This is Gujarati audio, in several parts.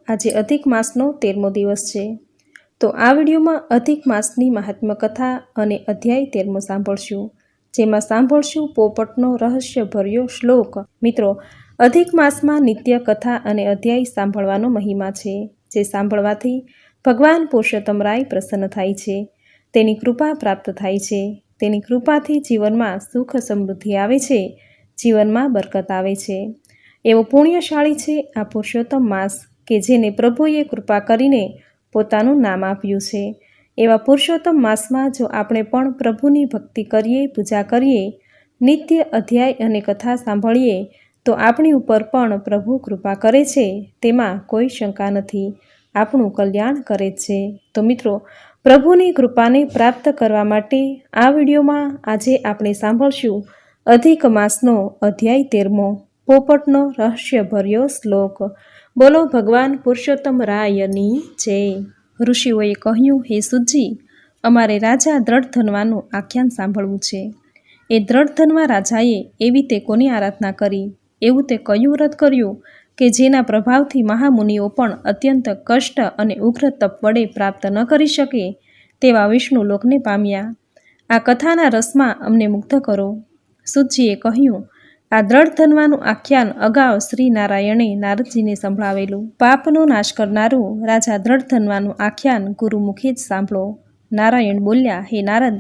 આજે અધિક માસનો 13મો દિવસ છે। તો આ વિડીયોમાં અધિક માસની મહાત્મ્ય કથા અને અધ્યાય 13મો સાંભળશું, જેમાં સાંભળશું પોપટનો રહસ્યભર્યો શ્લોક। મિત્રો, અધિક માસમાં નિત્ય કથા અને અધ્યાય સાંભળવાનો મહિમા છે, જે સાંભળવાથી ભગવાન પુરુષોત્તમ રાય પ્રસન્ન થાય છે, તેની કૃપા પ્રાપ્ત થાય છે। તેની કૃપાથી જીવનમાં સુખ સમૃદ્ધિ આવે છે, જીવનમાં બરકત આવે છે। એવો પુણ્યશાળી છે આ પુરુષોત્તમ માસ કે જેને પ્રભુએ કૃપા કરીને પોતાનું નામ આપ્યું છે। એવા પુરુષોત્તમ માસમાં જો આપણે પણ પ્રભુની ભક્તિ કરીએ, પૂજા કરીએ, નિત્ય અધ્યાય અને કથા સાંભળીએ તો આપણી ઉપર પણ પ્રભુ કૃપા કરે છે, તેમાં કોઈ શંકા નથી, આપણું કલ્યાણ કરે છે। તો મિત્રો, પ્રભુની કૃપાને પ્રાપ્ત કરવા માટે આ વિડીયોમાં આજે આપણે સાંભળશું અધિક માસનો અધ્યાય 13મો, પોપટનો રહસ્યભર્યો શ્લોક। બોલો ભગવાન પુરુષોત્તમ રાયની જય। ઋષિઓએ કહ્યું, હે સુતજી, અમારે રાજા દ્રઢધન્વાનું આખ્યાન સાંભળવું છે। એ દ્રઢધન્વા રાજાએ એવી તે કોની આરાધના કરી, એવું તે કયું વ્રત કર્યું કે જેના પ્રભાવથી મહામુનિઓ પણ અત્યંત કષ્ટ અને ઉગ્ર તપ વડે પ્રાપ્ત ન કરી શકે તેવા વિષ્ણુ લોકને પામ્યા। આ કથાના રસમાં અમને મુગ્ધ કરો। સુતજીએ કહ્યું, આ દ્રઢધન્વાનું આખ્યાન અગાઉ શ્રી નારાયણે નારદજીને સંભળાવેલું। પાપનો નાશ કરનારું રાજા દ્રઢધન્વાનું આખ્યાન ગુરુમુખે જ સાંભળો। નારાયણ બોલ્યા, હે નારદ,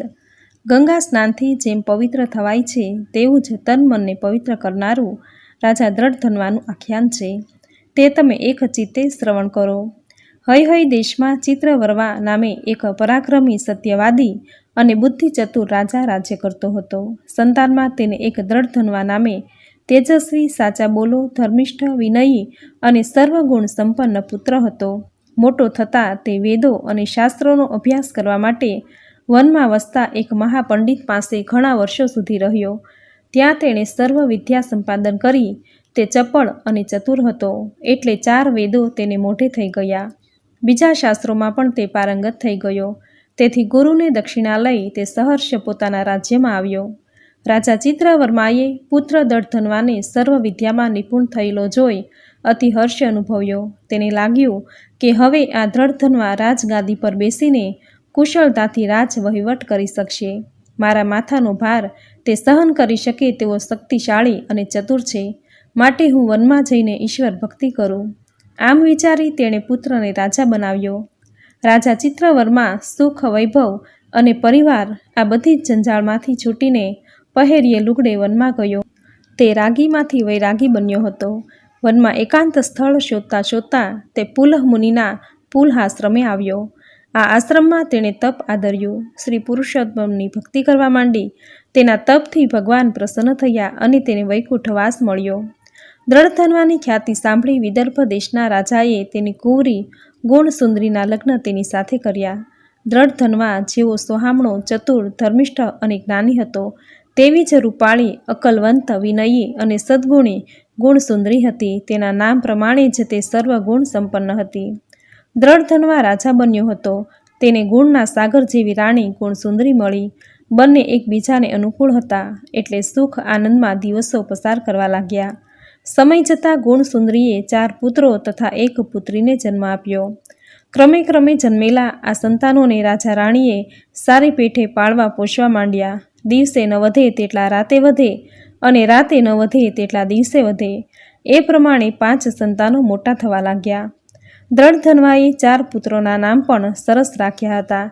ગંગા સ્નાનથી જેમ પવિત્ર થવાય છે તેવું જ તન મનને પવિત્ર કરનારું રાજા દ્રઢધન્વાનું આખ્યાન છે, તે તમે એક ચિત્તે શ્રવણ કરો। હય દેશમાં ચિત્રવર્વા નામે એક પરાક્રમી, સત્યવાદી અને બુદ્ધિચતુર રાજા રાજ્ય કરતો હતો। સંતાનમાં તેને એક દ્રઢધન્વા નામે તેજસ્વી, સાચા બોલો, ધર્મિષ્ઠ, વિનયી અને સર્વગુણ સંપન્ન પુત્ર હતો। મોટો થતાં તે વેદો અને શાસ્ત્રોનો અભ્યાસ કરવા માટે વનમાં વસતા એક મહાપંડિત પાસે ઘણા વર્ષો સુધી રહ્યો। ત્યાં તેણે સર્વ વિદ્યા સંપાદન કરી તે ચપળ અને ચતુર હતો, એટલે 4 વેદો તેને મોઢે થઈ ગયા। બીજા શાસ્ત્રોમાં પણ તે પારંગત થઈ ગયો। તેથી ગુરુને દક્ષિણા લઈ તે સહર્ષ પોતાના રાજ્યમાં આવ્યો। રાજા ચિત્રવર્માએ પુત્ર દ્રઢધન્વાને સર્વ વિદ્યામાં નિપુણ થયેલો જોઈ અતિ હર્ષ અનુભવ્યો। તેને લાગ્યું કે હવે આ દ્રઢધન્વા રાજગાદી પર બેસીને કુશળતાથી રાજ વહીવટ કરી શકશે। મારા માથાનો ભાર તે સહન કરી શકે તેવો શક્તિશાળી અને ચતુર છે, માટે હું વનમાં જઈને ઈશ્વર ભક્તિ કરું। આમ વિચારી તેણે પુત્રને રાજા બનાવ્યો। રાજા ચિત્રવર્મા સુખ, વૈભવ અને પરિવાર આ બધી જ જંજાળમાંથી છૂટીને પહેરીએ લુગડે વનમાં ગયો। તે રાગીમાંથી વૈરાગી બન્યો હતો। વનમાં એકાંત સ્થળ શોધતા શોધતા તે પુલહ મુનિના પુલહાશ્રમે આવ્યો। આ આશ્રમમાં તેણે તપ આદર્યું, શ્રી પુરુષોત્તમની ભક્તિ કરવા માંડી। તેના તપથી ભગવાન પ્રસન્ન થયા અને તેને વૈકુંઠવાસ મળ્યો। દ્રઢધન્વાની ખ્યાતિ સાંભળી વિદર્ભ દેશના રાજાએ તેની કુંવરી ગુણસુંદરીના લગ્ન તેની સાથે કર્યા। દ્રઢધન્વા જેવો સોહામણો, ચતુર, ધર્મિષ્ઠ અને જ્ઞાની હતો, તેવી જ રૂપાળી, અકલવંત, વિનયી અને સદ્ગુણી ગુણસુંદરી હતી। તેના નામ પ્રમાણે જ તે સર્વગુણ સંપન્ન હતી। દ્રઢધન્વા રાજા બન્યો હતો, તેને ગુણના સાગર જેવી રાણી ગુણસુંદરી મળી। બંને એકબીજાને અનુકૂળ હતા, એટલે સુખ આનંદમાં દિવસો પસાર કરવા લાગ્યા। સમય જતાં ગુણસુંદરીએ 4 પુત્રો તથા 1 પુત્રીને જન્મ આપ્યો। ક્રમે ક્રમે જન્મેલા આ સંતાનોને રાજા રાણીએ સારી પેઠે પાળવા પોષવા માંડ્યા। દિવસે ન વધે તેટલા રાતે વધે અને રાતે ન વધે તેટલા દિવસે વધે, એ પ્રમાણે 5 સંતાનો મોટા થવા લાગ્યા। દ્રઢધન્વાએ 4 પુત્રોના નામ પણ સરસ રાખ્યા હતા।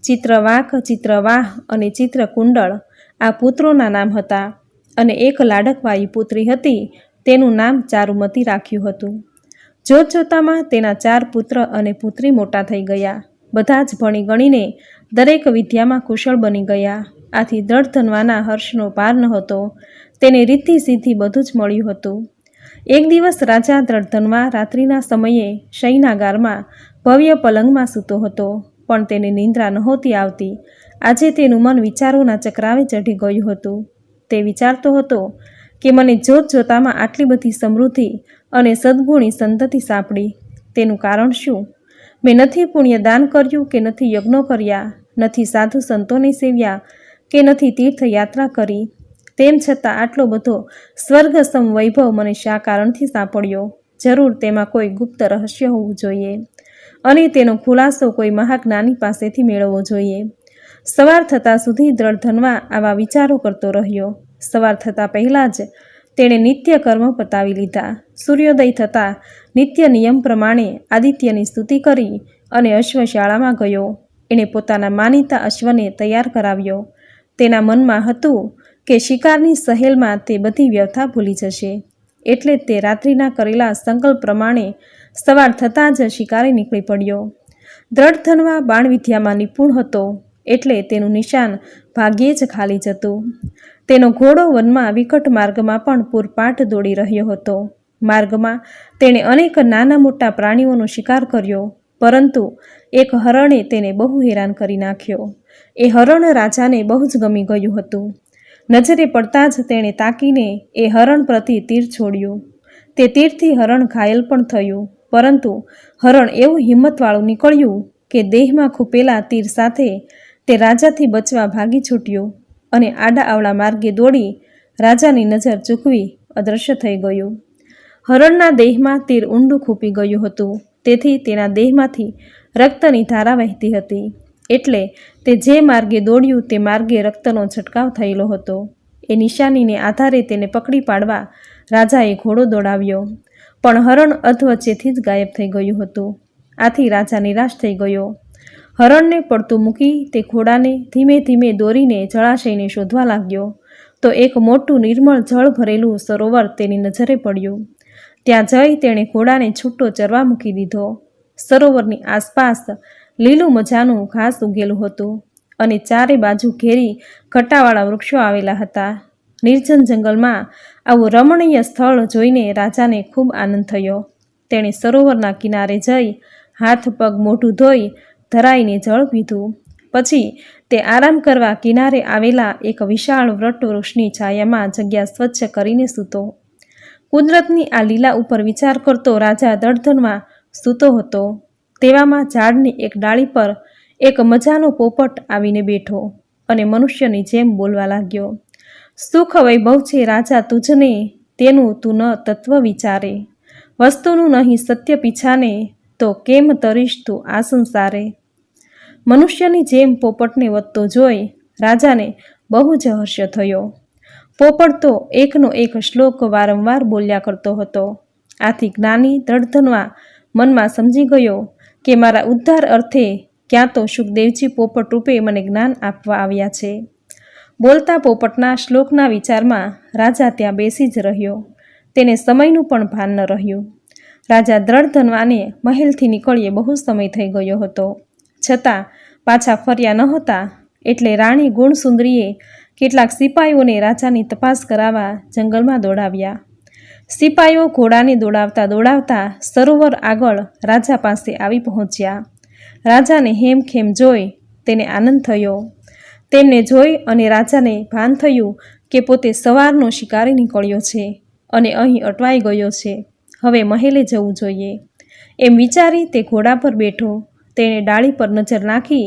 ચિત્રવાક, ચિત્રવાહ અને ચિત્રકુંડળ આ પુત્રોના નામ હતા, અને એક લાડકવાળી પુત્રી હતી, તેનું નામ ચારુમતી રાખ્યું હતું। જોતજોતામાં તેના 4 પુત્ર અને પુત્રી મોટા થઈ ગયા। બધા જ ભણી ગણીને દરેક વિદ્યામાં કુશળ બની ગયા। આથી દ્રઢધન્વાના હર્ષનો પાર નહોતો। તેને રિદ્ધિ સિદ્ધિ બધું જ મળ્યું હતું। એક દિવસ રાજા દ્રઢધન્વા રાત્રિના સમયે શયનાગારમાં ભવ્ય પલંગમાં સૂતો હતો, પણ તેને નિંદ્રા નહોતી આવતી। આજે તેનું મન વિચારોના ચક્રાવે ચઢી ગયું હતું। તે વિચારતો હતો કે મને જોતજોતામાં આટલી બધી સમૃદ્ધિ અને સદ્ગુણી સંતતિ સાંપડી, તેનું કારણ શું? મેં નથી પુણ્યદાન કર્યું કે નથી યજ્ઞો કર્યા, નથી સાધુ સંતોને સેવ્યા કે નથી તીર્થયાત્રા કરી, તેમ છતાં આટલો બધો સ્વર્ગસમ વૈભવ મને શા કારણથી સાંપડ્યો? જરૂર તેમાં કોઈ ગુપ્ત રહસ્ય હોવું જોઈએ અને તેનો ખુલાસો કોઈ મહાજ્ઞાની પાસેથી મેળવવો જોઈએ. સવાર થતાં સુધી દ્રઢધનવા આવા વિચારો કરતો રહ્યો. સવાર થતાં પહેલાં જ તેણે નિત્ય કર્મ પતાવી લીધા. સૂર્યોદય થતાં નિત્ય નિયમ પ્રમાણે આદિત્યની સ્તુતિ કરી અને અશ્વશાળામાં ગયો. એણે પોતાના માનીતા અશ્વને તૈયાર કરાવ્યો. તેના મનમાં હતું કે શિકારની સહેલમાં તે બધી વ્યથા ભૂલી જશે. એટલે તે રાત્રિના કરેલા સંકલ્પ પ્રમાણે સવાર થતાં જ શિકારે નીકળી પડ્યો. દ્રઢધનવા બાણવિદ્યામાં નિપુણ હતો એટલે તેનું નિશાન ભાગ્યે જ ખાલી જતું. તેનો ઘોડો વનમાં વિકટ માર્ગમાં પણ પૂરપાટ દોડી રહ્યો હતો. માર્ગમાં તેણે અનેક નાના મોટા પ્રાણીઓનો શિકાર કર્યો, પરંતુ એક હરણે તેને બહુ હેરાન કરી નાખ્યો. એ હરણ રાજાને બહુ જ ગમી ગયું હતું. નજરે પડતાં જ તેણે તાકીને એ હરણ પ્રતિ તીર છોડ્યું. તે તીરથી હરણ ઘાયલ પણ થયું, પરંતુ હરણ એવું હિંમતવાળું નીકળ્યું કે દેહમાં ખૂપેલા તીર સાથે તે રાજાથી બચવા ભાગી છૂટ્યું અને આડા અવળા માર્ગે દોડી રાજાની નજર ચૂકવી અદૃશ્ય થઈ ગયું. હરણના દેહમાં તીર ઊંડું ખૂપી ગયું હતું, તેથી તેના દેહમાંથી રક્તની ધારા વહેતી હતી. એટલે તે જે માર્ગે દોડ્યું તે માર્ગે રક્તનો છંટકાવ થયેલો હતો. એ નિશાનીને આધારે તેને પકડી પાડવા રાજાએ ઘોડો દોડાવ્યો, પણ હરણ અધવચ્ચેથી જ ગાયબ થઈ ગયું હતું. આથી રાજા નિરાશ થઈ ગયો. હરણને પડતું મૂકી તે ઘોડાને ધીમે ધીમે દોરીને જળાશયને શોધવા લાગ્યો, તો એક મોટું નિર્મળ જળ ભરેલું સરોવર તેની નજરે પડ્યું. ત્યાં જઈ તેણે ઘોડાને છૂટો ચરવા મૂકી દીધો. સરોવરની આસપાસ લીલું મજાનું ઘાસ ઉગેલું હતું અને ચારે બાજુ ઘેરી ઘટાવાળા વૃક્ષો આવેલા હતા. નિર્જન જંગલમાં આવું રમણીય સ્થળ જોઈને રાજાને ખૂબ આનંદ થયો. તેણે સરોવરના કિનારે જઈ હાથ પગ મોઢું ધોઈ ધરાઈને જળ પીધું. પછી તે આરામ કરવા કિનારે આવેલા એક વિશાળ વટવૃક્ષની છાયામાં જગ્યા સ્વચ્છ કરીને સૂતો. કુદરતની આ લીલા ઉપર વિચાર કરતો રાજા દ્રઢધનવા સૂતો હતો. તેવામાં ઝાડની એક ડાળી પર એક મજાનો પોપટ આવીને બેઠો અને મનુષ્યની જેમ બોલવા લાગ્યો. સુખ વૈભવ છે રાજા તુજને, તેનું તું ન તત્વ વિચારે. વસ્તુનું નહીં સત્ય પીછાને, તો કેમ તરીશ તું આ સંસારે. મનુષ્યની જેમ પોપટને વધતો જોઈ રાજાને બહુ જ હર્ષ થયો. પોપટ તો એકનો એક શ્લોક વારંવાર બોલ્યા કરતો હતો. આથી જ્ઞાની દ્રઢધનવા મનમાં સમજી ગયો કે મારા ઉદ્ધાર અર્થે ક્યાં તો સુખદેવજી પોપટ રૂપે મને જ્ઞાન આપવા આવ્યા છે. બોલતા પોપટના શ્લોકના વિચારમાં રાજા ત્યાં બેસી જ રહ્યો. તેને સમયનું પણ ભાન ન રહ્યું. રાજા દ્રઢધનવાને મહેલથી નીકળીએ બહુ સમય થઈ ગયો હતો, છતાં પાછા ફર્યા ન હતા. એટલે રાણી ગુણસુંદરીએ કેટલાક સિપાઈઓને રાજાની તપાસ કરાવવા જંગલમાં દોડાવ્યા. સિપાઈઓ ઘોડાને દોડાવતા દોડાવતા સરોવર આગળ રાજા પાસે આવી પહોંચ્યા. રાજાને હેમખેમ જોઈ તેને આનંદ થયો. તેમને જોઈ અને રાજાને ભાન થયું કે પોતે સવારનો શિકારી નીકળ્યો છે અને અહીં અટવાઈ ગયો છે. હવે મહેલે જવું જોઈએ. એમ વિચારી તે ઘોડા પર બેઠો. તેણે ડાળી પર નજર નાખી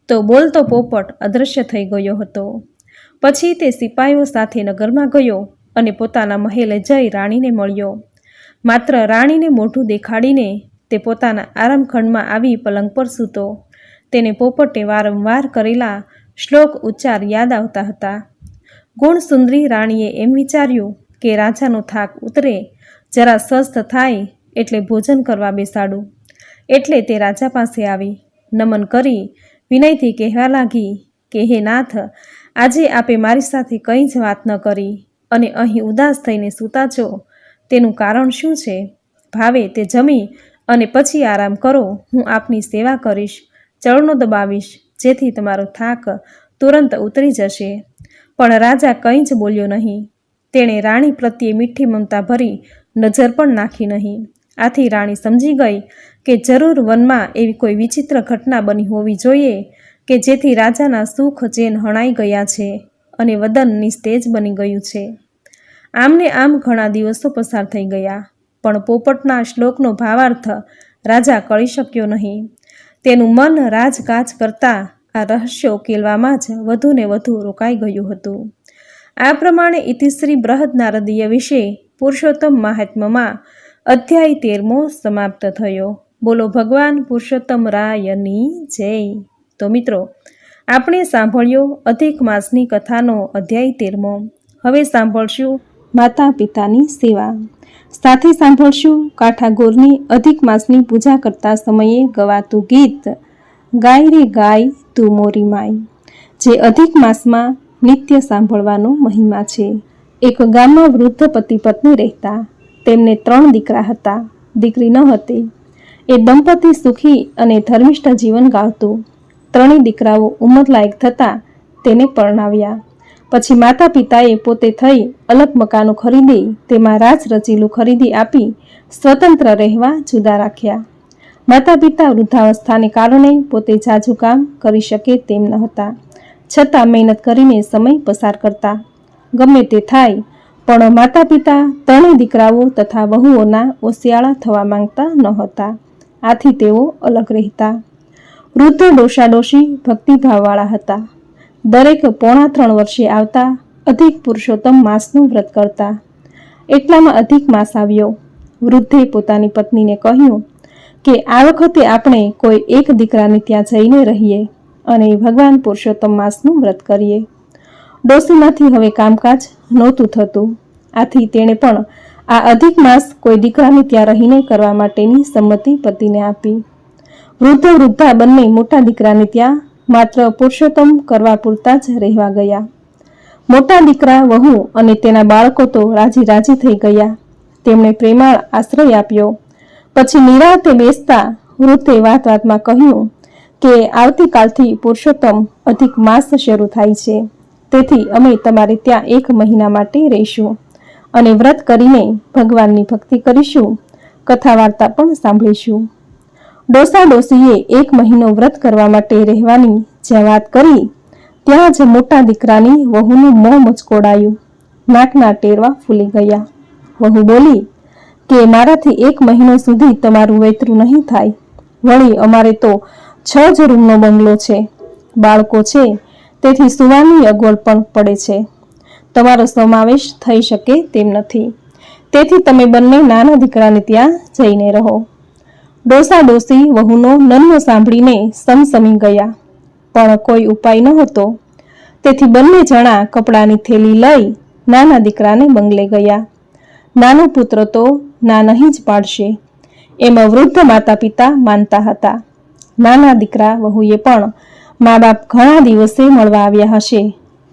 તો બોલતો પોપટ અદૃશ્ય થઈ ગયો હતો. પછી તે સિપાઈઓ સાથે નગરમાં ગયો અને પોતાના મહેલે જઈ રાણીને મળ્યો. માત્ર રાણીને મોઢું દેખાડીને તે પોતાના આરામખંડમાં આવી પલંગ પર સૂતો. તેને પોપટે વારંવાર કરેલા શ્લોક ઉચ્ચાર યાદ આવતા હતા. ગુણસુંદરી રાણીએ એમ વિચાર્યું કે રાજાનો થાક ઉતરે, જરા સ્વસ્થ થાય એટલે ભોજન કરવા બેસાડું. એટલે તે રાજા પાસે આવી નમન કરી વિનયથી કહેવા લાગી કે હે નાથ, આજે આપે મારી સાથે કંઈ જ વાત ન કરી અને અહીં ઉદાસ થઈને સૂતા છો. તેનું કારણ શું છે? ભાવે તે જમી અને પછી આરામ કરો. હું આપની સેવા કરીશ, ચરણો દબાવીશ, જેથી તમારો થાક તુરંત ઉતરી જશે. પણ રાજા કંઈ જ બોલ્યો નહીં. તેણે રાણી પ્રત્યે મીઠી મમતા ભરી નજર પણ નાખી નહીં. આથી રાણી સમજી ગઈ કે જરૂર વનમાં એવી કોઈ વિચિત્ર ઘટના બની હોવી જોઈએ કે જેથી રાજાના સુખ ચેન હણાઈ ગયા છે અને વદન નિસ્તેજ બની ગયું છે. આમને આમ ઘણા દિવસો પસાર થઈ ગયા, પણ પોપટના શ્લોકનો ભાવાર્થ રાજા કળી શક્યો નહીં. તેનું મન રાજકાજ કરતાં આ રહસ્ય ઉકેલવામાં જ વધુ ને વધુ રોકાઈ ગયું હતું. આ પ્રમાણે ઇતિશ્રી બૃહદ નારદીય વિશે પુરુષોત્તમ મહાત્મ્યમાં અધ્યાય 13મો સમાપ્ત થયો. બોલો ભગવાન પુરુષોત્તમ રાયની જય. તો મિત્રો, આપણે સાંભળ્યો અધિક માસની કથાનો અધ્યાય 13મો. હવે સાંભળશું માતા પિતાની સેવા. સાથે સાંભળશું કાઠાગોરની અધિક માસની પૂજા કરતા સમયે ગવાતું ગીત ગાય રે ગાય તું મોરી માય, જે અધિક માસમાં નિત્ય સાંભળવાનો મહિમા છે. એક ગામમાં વૃદ્ધ પતિ પત્ની રહેતા. તેમને 3 દીકરા હતા, દીકરી ન હતી. એ દંપતી સુખી અને ધર્મિષ્ઠ જીવન ગાળતું. 3 દીકરાઓ ઉંમરલાયક થતાં તેને પરણાવ્યા. પછી માતા પિતાએ પોતે થઈ અલગ મકાનો ખરીદી તેમાં રાજ રચીલું ખરીદી આપી સ્વતંત્ર રહેવા જુદા રાખ્યા. માતા પિતા વૃદ્ધાવસ્થાને કારણે પોતે જાજુ કામ કરી શકે તેમ ન હતા, છતાં મહેનત કરીને સમય પસાર કરતા. ગમે તે થાય, પણ માતા પિતા 3 દીકરાઓ તથા વહુઓના ઓશિયાળા થવા માંગતા ન હતા. આથી તેઓ અલગ રહેતા. વૃદ્ધ ડોશા-ડોશી ભક્તિભાવવાળા હતા. દરેક 3.5 વર્ષે આવતા અધિક પુરુષોત્તમ માસનું વ્રત કરતા. એટલામાં અધિક માસ આવ્યો. વૃદ્ધે પોતાની પત્નીને કહ્યું કે આ વખતે આપણે કોઈ એક દીકરાને ત્યાં જઈને રહીએ અને ભગવાન પુરુષોત્તમ માસનું વ્રત કરીએ. ડોશીમાંથી હવે કામકાજ નહોતું થતું. આથી તેણે પણ આ અધિક માસ કોઈ દીકરાને ત્યાં રહીને કરવા માટેની સંમતિ પતિને આપી. વૃદ્ધા બંને મોટા દીકરાને ત્યાં માત્ર પુરુષોત્તમ કરવા પૂરતા જ રહેવા ગયા. મોટા દીકરા, વહુ અને તેના બાળકો તો રાજી થઈ ગયા. તેમણે પ્રેમાળ આશ્રય આપ્યો. પછી નિરાંતે બેસતા વૃદ્ધે વાતમાં કહ્યું કે આવતીકાલથી પુરુષોત્તમ અધિક માસ શરૂ થાય છે, તેથી અમે તમારે ત્યાં 1 મહિના માટે રહીશું અને વ્રત કરીને ભગવાનની ભક્તિ કરીશું, કથા વાર્તા પણ સાંભળીશું. ડોસા ડોસીએ 1 મહિનો વ્રત કરવા માટે રહેવાની જ્યાં વાત કરી, ત્યાં જ મોટા દીકરાની વહુનું મોં મચકોડાયું. નાકના ટેરવા ફૂલી ગયા. વહુ બોલી કે મારાથી 1 મહિનો સુધી તમારું વેતરું નહીં થાય. વળી અમારે તો 6 જ રૂમનો બંગલો છે, બાળકો છે, તેથી સુવાની અગવડ પણ પડે છે. તમારો સમાવેશ થઈ શકે તેમ નથી, તેથી તમે બંને નાના દીકરાને ત્યાં જઈને રહો. ડોસા ડોસી વહુનો નન્નો સાંભળીને સમસમી ગયા, પણ કોઈ ઉપાય નહોતો. તેથી બંને જણા કપડાની થેલી લઈ નાના દીકરાને બંગલે ગયા. નાનો પુત્ર તો ના નહીં જ પાડશે, એમાં વૃદ્ધ માતા પિતા માનતા હતા. નાના દીકરા વહુએ પણ મા બાપ ઘણા દિવસે મળવા આવ્યા હશે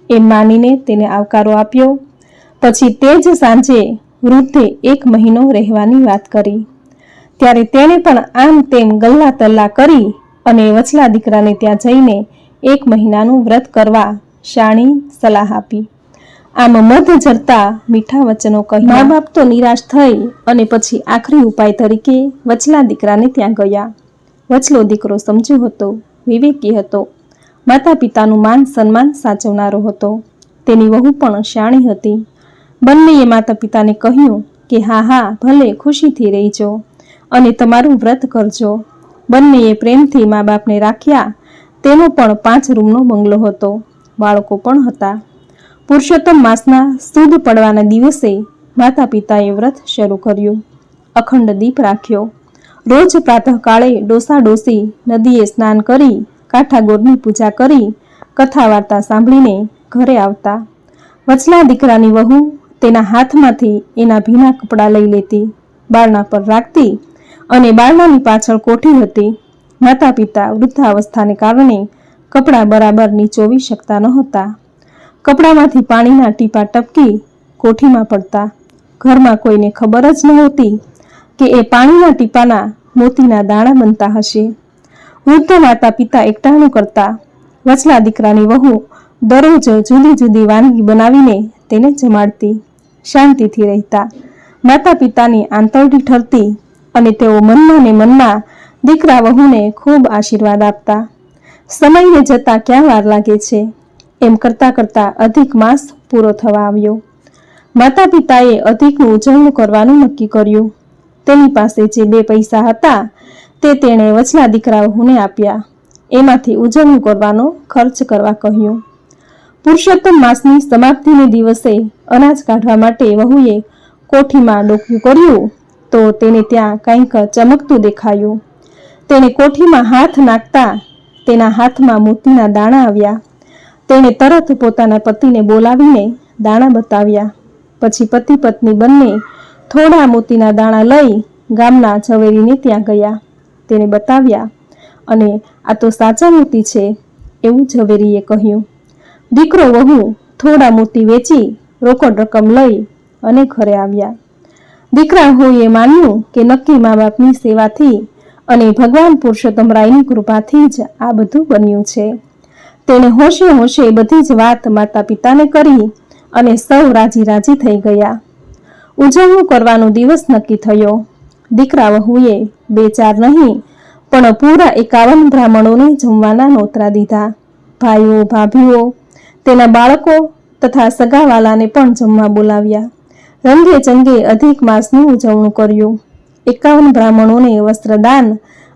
એમ માનીને તેને આવકારો આપ્યો. પછી તે જ સાંજે વૃદ્ધે 1 મહિનો રહેવાની વાત કરી. ત્યારે તેણે પણ આમ તેમ ગલ્લા તલ્લા કરી અને વચલા દીકરાને ત્યાં જઈને 1 મહિનાનું વ્રત કરવા શાણી સલાહ આપી. આમ મધ જરતા મીઠા વચનો કહી મા બાપ તો નિરાશ થઈ અને પછી આખરી ઉપાય તરીકે વચલા દીકરાને ત્યાં ગયા. વચલો દીકરો સમજ્યો હતો, વિવેકી હતો, માતા પિતાનું માન સન્માન સાચવનારો હતો. તેની વહુ પણ શાણી હતી. બંનેએ માતા પિતાને કહ્યું કે હા ભલે ખુશીથી રહીજો અને તમારું વ્રત કરજો. બંનેએ પ્રેમથી મા બાપને રાખ્યા. તેનો પણ 5 રૂમનો બંગલો હતો, બાળકો પણ હતા. પુરુષોત્તમ માસના સુદ પડવાના દિવસે માતા પિતાએ વ્રત શરૂ કર્યું. અખંડ દીપ રાખ્યો. રોજ પ્રાતઃકાળે ડોસા ડોસી નદીએ સ્નાન કરી કાઠાગોરની પૂજા કરી કથા વાર્તા સાંભળીને ઘરે આવતા. વચલા દીકરાની વહુ તેના હાથમાંથી એના ભીના કપડાં લઈ લેતી, બારણા પર રાખતી અને બારણાની પાછળ કોઠી હતી. માતા પિતા વૃદ્ધાવસ્થાને કારણે કપડાં બરાબર નીચોવી શકતા નહોતા. કપડામાંથી પાણીના ટીપા ટપકી કોઠીમાં પડતા. ઘરમાં કોઈને ખબર જ નહોતી કે એ પાણીના ટીપાના મોતીના દાણા બનતા હશે. વૃદ્ધ માતા પિતા એકટાણું કરતા. વચલા દીકરાની વહુ દરરોજ જુદી જુદી વાનગી બનાવીને તેને જમાડતી. શાંતિથી રહેતા. માતા પિતાની આંતરડી ઠરતી અને તેઓ મનમાં ને મનમાં દીકરા વહુને ખૂબ આશીર્વાદ આપતા. સમયને જતાં ક્યાં વાર લાગે છે એમ કરતાં કરતાં અધિક માસ પૂરો થવા આવ્યો. માતા પિતાએ અધિકનું ઉજવણું કરવાનું નક્કી કર્યું. તેની પાસે જે 2 પૈસા હતા તે તેણે વચલા દીકરા વહુને આપ્યા. એમાંથી ઉજવણું કરવાનો ખર્ચ કરવા કહ્યું. પુરુષોત્તમ માસની સમાપ્તિને દિવસે અનાજ કાઢવા માટે વહુએ કોઠીમાં ડોક્યું કર્યું તો તેને ત્યાં કંઈક ચમકતું દેખાયું. તેણે કોઠીમાં હાથ નાખતા તેના હાથમાં મોતીના દાણા આવ્યા. તેણે તરત પોતાના પતિને બોલાવીને દાણા બતાવ્યા. પછી પતિ પત્ની બંને થોડા મોતીના દાણા લઈ ગામના ઝવેરીને ત્યાં ગયા. તેને બતાવ્યા અને આ તો સાચા મોતી છે એવું ઝવેરીએ કહ્યું. દીકરો વહુ થોડા મોતી વેચી રોકડ રકમ લઈ અને ઘરે આવ્યા. દીકરા વહુએ માન્યું કે નક્કી મા બાપની સેવાથી અને ભગવાન પુરુષોત્તમ રાયની કૃપાથી જ આ બધું બન્યું છે. તેણે હોશે હોશે બધી જ વાત માતા પિતાને કરી અને સૌ રાજી રાજી થઈ ગયા. ઉજવણું કરવાનો દિવસ નક્કી થયો. દીકરા વહુએ 2-4 નહીં પણ પૂરા 51 બ્રાહ્મણોને જમવાના નોતરા દીધા. ભાઈઓ ભાભીઓ તેના બાળકો તથા સગાવાલાને પણ જમવા બોલાવ્યા. રંગે ચંગે અધિક માસનું ઉજવણું કર્યું. 51 બ્રાહ્મણોને વસ્ત્રદાન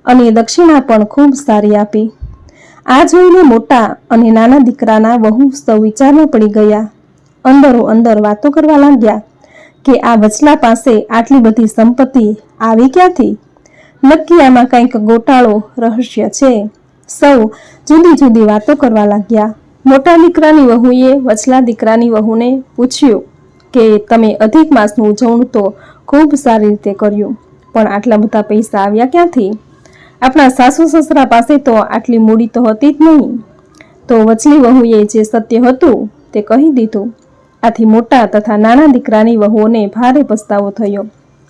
અને દક્ષિણા પણ ખૂબ સારી આપી. આ જોઈને મોટા અને નાના દીકરાના વહુ સૌ વિચારમાં પડી ગયા. અંદરો અંદર વાતો કરવા લાગ્યા કે આ વચલા પાસે આટલી બધી સંપત્તિ આવી ક્યાંથી? નક્કી આમાં કંઈક ગોટાળો રહસ્ય છે. સૌ જુદી જુદી વાતો કરવા લાગ્યા. મોટા દીકરાની વહુએ વચલા દીકરાની વહુને પૂછ્યું કે તમે અધિક માસનું ઉજવણું તો ખૂબ સારી રીતે કર્યું, પણ આટલા બધા પૈસા આવ્યા ક્યાંથી? આપણા સાસુ સસરા પાસે તો આટલી મૂડી તો હતી જ નહીં. તો વચલી વહુએ જે સત્ય હતું તે કહી દીધું. આથી મોટા તથા નાના દીકરાની વહુઓને ભારે પસ્તાવો થયો.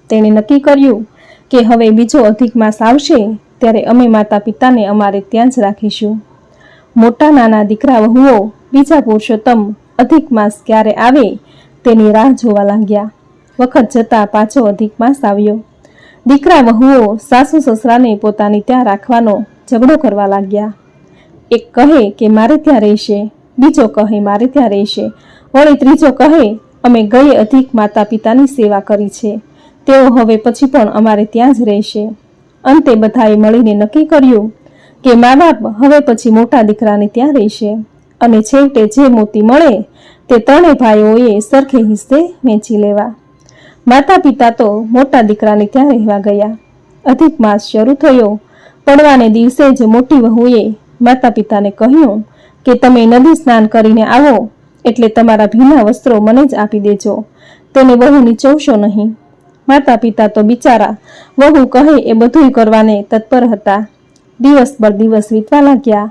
તેણે નક્કી કર્યું કે હવે બીજો અધિક માસ આવશે ત્યારે અમે માતા પિતાને અમારે ત્યાં જ રાખીશું. મોટા નાના દીકરા વહુઓ બીજા પુરુષોત્તમ અધિક માસ ક્યારે આવે તેની રાહ જોવા લાગ્યા. વખત જતા પાછો અધિક માસ આવ્યો. દીકરા વહુઓ સાસુ સસરાને પોતાની ત્યાં રાખવાનો ઝઘડો કરવા લાગ્યા. એક કહે કે મારે ત્યાં રહેશે, બીજો કહે મારે ત્યાં રહેશે, વળી ત્રીજો કહે અમે ગયે અધિક માતા પિતાની સેવા કરી છે, તેઓ હવે પછી પણ અમારે ત્યાં જ રહેશે. અંતે બધાએ મળીને નક્કી કર્યું કે મા બાપ હવે પછી મોટા દીકરાને ત્યાં રહેશે અને છેવટે જે મોતી મળે તે 3 ભાઈઓએ સરખે હિસ્સે વેચી લેવા. માતા પિતા તો મોટા દીકરાને ત્યાં રહેવા ગયા. અધિક માસ શરૂ થયો. પડવાને દિવસે જ મોટી વહુએ માતા પિતાને કહ્યું કે તમે નદી સ્નાન કરીને આવો એટલે તમારા ભીના વસ્ત્રો મને જ આપી દેજો, તેને વહુ નીચવશો નહીં. માતા પિતા તો બિચારા વહુ કહે એ બધું કરવાને તત્પર હતા. દિવસ પર દિવસ વીતવા લાગ્યા.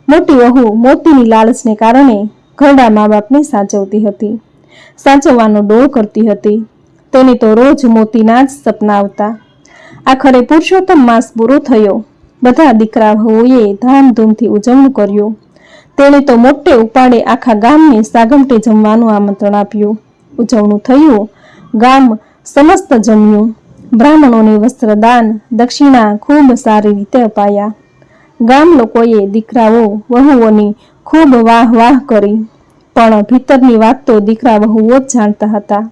મોટી વહુ મોતીની લાલચને કારણે ઘરડા મા બાપને સાચવતી હતી, સાચવવાનો ડોળ કરતી હતી. તેને તો રોજ મોતીના જ સપના આવતા. આખરે પુરુષોત્તમ માસ પૂરો થયો. બધા દીકરા વહુએ ધામધૂમથી ઉજવણું કર્યું. તેણે તો મોટે ઉપાડે આખા ગામને સાગમટે જમવાનું આમંત્રણ આપ્યું. ઉજવણું થયું. ગામ સમસ્ત જમ્યું. બ્રાહ્મણોને વસ્ત્રદાન દક્ષિણા ખૂબ સારી રીતે અપાયા. ગામ લોકોએ દીકરાઓ વહુઓની ખૂબ વાહ વાહ કરી, પણ ભીતરની વાત તો દીકરા વહુઓ જ જાણતા હતા.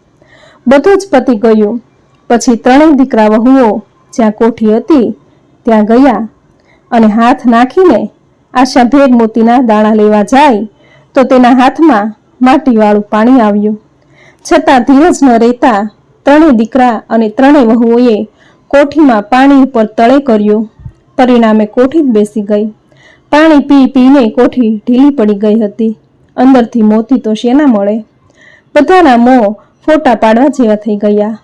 બધું જ પતી ગયું. પછી 3 દીકરા વહુઓ જ્યાં કોઠી હતી ત્યાં ગયા અને હાથ નાખીને આશાભેર મોતીના દાણા લેવા જાય તો તેના હાથમાં માટીવાળું પાણી આવ્યું. છતાં ધીરજ ન રહેતા 3 દીકરા અને 3 વહુઓએ કોઠીમાં પાણી ઉપર તળે કર્યું. પરિણામે કોઠી જ બેસી ગઈ. પાણી પી પીને કોઠી ઢીલી પડી ગઈ હતી. અંદરથી મોતી તો શેના મળે? બધાના મોં ફોટા પાડવા જેવા થઈ ગયા.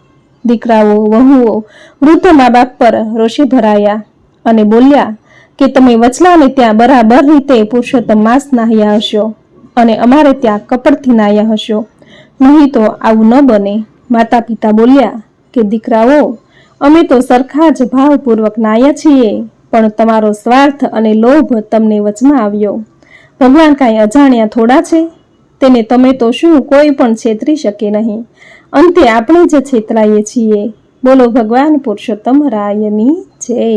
દીકરાઓ વહુઓ વૃદ્ધ મા બાપ પર રોષે ભરાયા અને બોલ્યા કે તમે વચલાને ત્યાં બરાબર રીતે પુરુષોત્તમ માસ નાહ્યા હશો અને અમારે ત્યાં કપડથી નાહ્યા હશો, નહીં તો આવું ન બને. માતા પિતા બોલ્યા કે દીકરાઓ અમે તો સરખા જ ભાવપૂર્વક નાહ્યા છીએ, પણ તમારો સ્વાર્થ અને લોભ તમને વચમાં આવ્યો. ભગવાન કાંઈ અજાણ્યા થોડા છે? તેને તમે તો શું કોઈ પણ છેતરી શકે નહીં. અંતે આપણે જ છેતરાઈએ છીએ. બોલો ભગવાન પુરુષોત્તમ રાયની જય.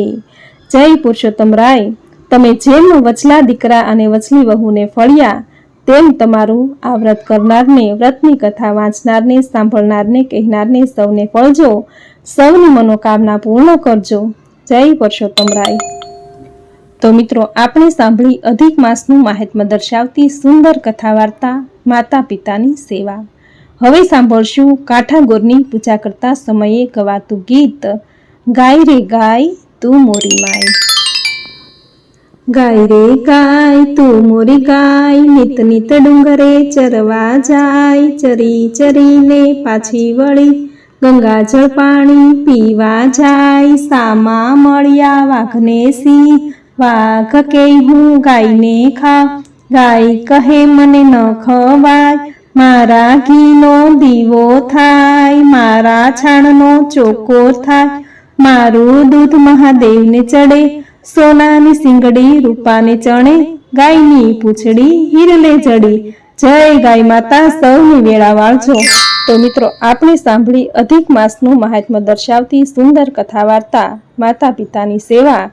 જય પુરુષોત્તમ રાય. તમે જેમ વચલા દીકરા અને વચલી વહુને ફળ્યા તેમ તમારું આ વ્રત કરનારને, વ્રતની કથા વાંચનારને, સાંભળનારને, કહેનારને સૌને ફળજો. સૌની મનોકામના પૂર્ણ કરજો. જય પુરુષોત્તમ રાય. તો મિત્રો, આપણે સાંભળી અધિક માસનું મહાત્મ્ય દર્શાવતી સુંદર કથા વાર્તા માતા પિતાની સેવા. હવે સાંભળશું કાઠાગોરની પૂજા કરતા સમયે ગવાતું ગીત ગાય રે ગાય તું મોરી માય। ગાય રે ગાય તું મોરી ગાય, નિત નિત ડુંગરે ચરવા જાય, ચરી ચરીને પાછી વળી ગંગાજળ પાણી પીવા જાય। સામા મળ્યા વાઘને સિંહ, વાઘ કે હું ગાયને ખાવ, ગાય કહે મને ન ખવાય, મારા ઘીનો દીવો થાય, મારા છાણનો ચોકોર થાય, મારું દૂધ મહાદેવને ચડે, સોનાની સિંગડી રૂપાને ચણે, ગાયની પૂંછડી હિરલે જડી। જય ગાય માતા, સૌને વેળા વાળજો। તો મિત્રો, આપણે સાંભળી અધિક માસનું મહાત્મ્ય દર્શાવતી સુંદર કથા વાર્તા માતા પિતાની સેવા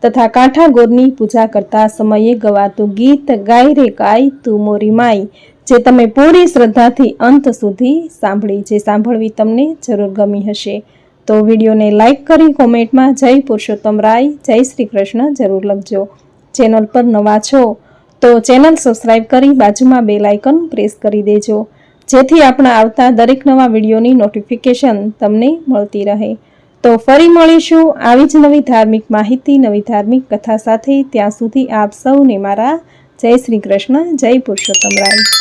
તથા કાંઠાગોરની પૂજા કરતા સમયે ગવાતું ગીત ગાય રે ગાય તું મોરી માય, જે તમે પૂરી શ્રદ્ધાથી અંત સુધી સાંભળી, જે સાંભળવી તમને જરૂર ગમી હશે। તો વિડીયોને લાઈક કરી કોમેન્ટમાં જય પુરુષોત્તમ રાય, જય શ્રી કૃષ્ણ જરૂર લખજો। ચેનલ પર નવા છો તો ચેનલ સબસ્ક્રાઈબ કરી બાજુમાં બેલ આઇકન પ્રેસ કરી દેજો, જેથી આપણા આવતા દરેક નવા વિડીયોની નોટિફિકેશન તમને મળતી રહે। તો ફરી મળીશું આવી જ નવી ધાર્મિક માહિતી, નવી ધાર્મિક કથા સાથે। ત્યાં સુધી આપ સૌને મારા જય શ્રી કૃષ્ણ, જય પુરુષોત્તમ રાય।